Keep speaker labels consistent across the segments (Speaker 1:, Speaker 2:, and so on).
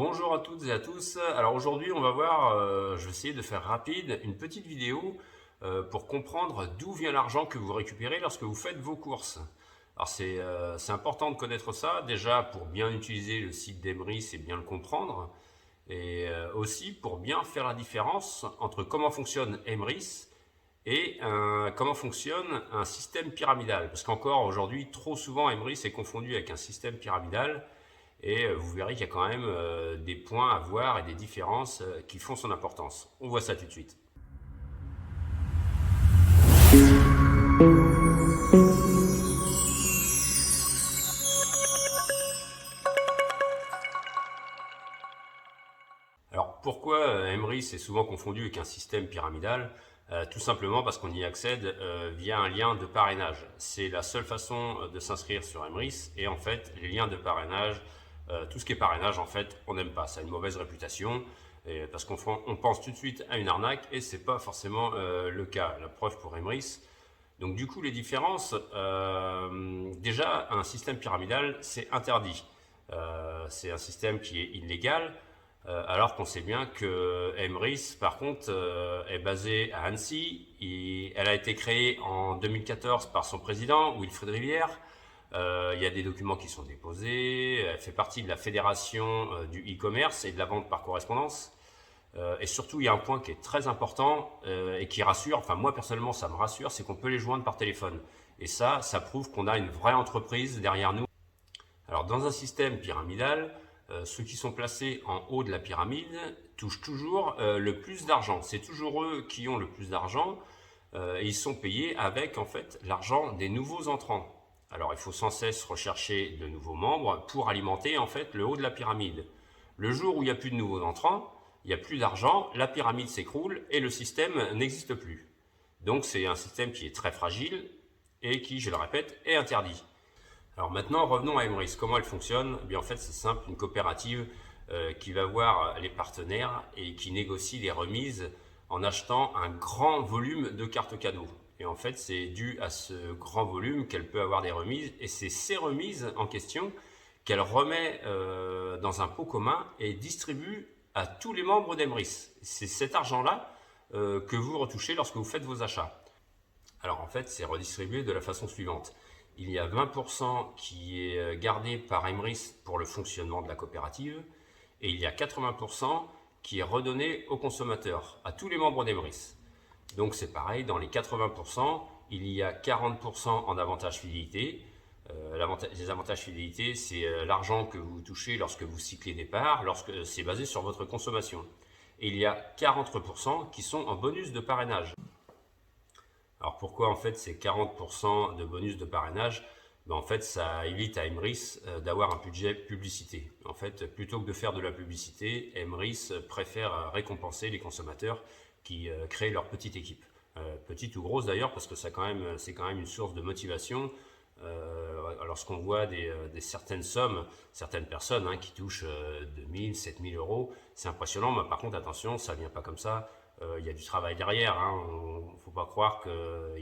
Speaker 1: Bonjour à toutes et à tous. Alors aujourd'hui, on va voir, je vais essayer de faire rapide, une petite vidéo pour comprendre d'où vient l'argent que vous récupérez lorsque vous faites vos courses. Alors c'est important de connaître ça, déjà pour bien utiliser le site d'Emrys et bien le comprendre, et aussi pour bien faire la différence entre comment fonctionne Emrys et comment fonctionne un système pyramidal. Parce qu'encore aujourd'hui, trop souvent, Emrys est confondu avec un système pyramidal. Et vous verrez qu'il y a quand même des points à voir et des différences qui font son importance. On voit ça tout de suite. Alors pourquoi Emrys est souvent confondu avec un système pyramidal? Tout simplement parce qu'on y accède via un lien de parrainage. C'est la seule façon de s'inscrire sur Emrys, et en fait les liens de parrainage, tout ce qui est parrainage, en fait, on n'aime pas. Ça a une mauvaise réputation parce qu'on pense tout de suite à une arnaque, et c'est pas forcément le cas. La preuve pour Emrys. Donc du coup, les différences, déjà, un système pyramidal, c'est interdit. C'est un système qui est illégal, alors qu'on sait bien que Emrys, par contre, est basée à Annecy. Elle a été créée en 2014 par son président, Wilfried Rivière. Il y a des documents qui sont déposés. Elle fait partie de la fédération du e-commerce et de la vente par correspondance. Et surtout, il y a un point qui est très important et qui rassure, enfin moi personnellement ça me rassure, c'est qu'on peut les joindre par téléphone. Et ça prouve qu'on a une vraie entreprise derrière nous. Alors dans un système pyramidal, ceux qui sont placés en haut de la pyramide touchent toujours le plus d'argent. C'est toujours eux qui ont le plus d'argent et ils sont payés avec en fait l'argent des nouveaux entrants. Alors il faut sans cesse rechercher de nouveaux membres pour alimenter en fait le haut de la pyramide. Le jour où il n'y a plus de nouveaux entrants, il n'y a plus d'argent, la pyramide s'écroule et le système n'existe plus. Donc c'est un système qui est très fragile et qui, je le répète, est interdit. Alors maintenant, revenons à Emrys. Comment elle fonctionne? Eh bien, en fait, c'est simple, une coopérative qui va voir les partenaires et qui négocie des remises en achetant un grand volume de cartes cadeaux. Et en fait, c'est dû à ce grand volume qu'elle peut avoir des remises, et c'est ces remises en question qu'elle remet dans un pot commun et distribue à tous les membres d'Emrys. C'est cet argent-là que vous retouchez lorsque vous faites vos achats. Alors en fait, c'est redistribué de la façon suivante. Il y a 20% qui est gardé par Emrys pour le fonctionnement de la coopérative, et il y a 80% qui est redonné aux consommateurs, à tous les membres d'Emrys. Donc c'est pareil, dans les 80%, il y a 40% en avantage fidélité. Les avantages fidélité, c'est l'argent que vous touchez lorsque vous cyclez des parts, lorsque c'est basé sur votre consommation. Et il y a 40% qui sont en bonus de parrainage. Alors pourquoi en fait ces 40% de bonus de parrainage? En fait, ça évite à Emrys d'avoir un budget publicité. En fait, plutôt que de faire de la publicité, Emrys préfère récompenser les consommateurs qui créent leur petite équipe. Petite ou grosse d'ailleurs, parce que c'est quand même une source de motivation. Lorsqu'on voit certaines sommes, certaines personnes qui touchent 2000, 7000 euros, c'est impressionnant. Mais par contre, attention, ça ne vient pas comme ça. Il y a du travail derrière. Il ne faut pas croire que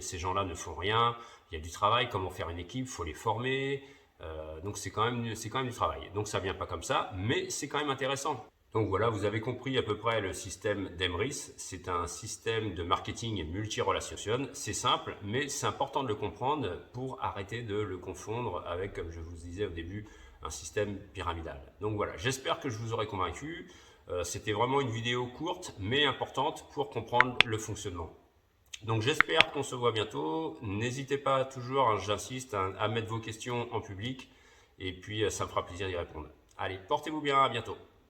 Speaker 1: ces gens-là ne font rien. Il y a du travail, comment faire une équipe, il faut les former. Donc c'est quand même du travail. Donc ça ne vient pas comme ça, mais c'est quand même intéressant. Donc voilà, vous avez compris à peu près le système d'Emrys. C'est un système de marketing multi-relation. C'est simple, mais c'est important de le comprendre pour arrêter de le confondre avec, comme je vous disais au début, un système pyramidal. Donc voilà, j'espère que je vous aurai convaincu. C'était vraiment une vidéo courte, mais importante pour comprendre le fonctionnement. Donc j'espère qu'on se voit bientôt. N'hésitez pas toujours, j'insiste, à mettre vos questions en public, et puis ça me fera plaisir d'y répondre. Allez, portez-vous bien, à bientôt.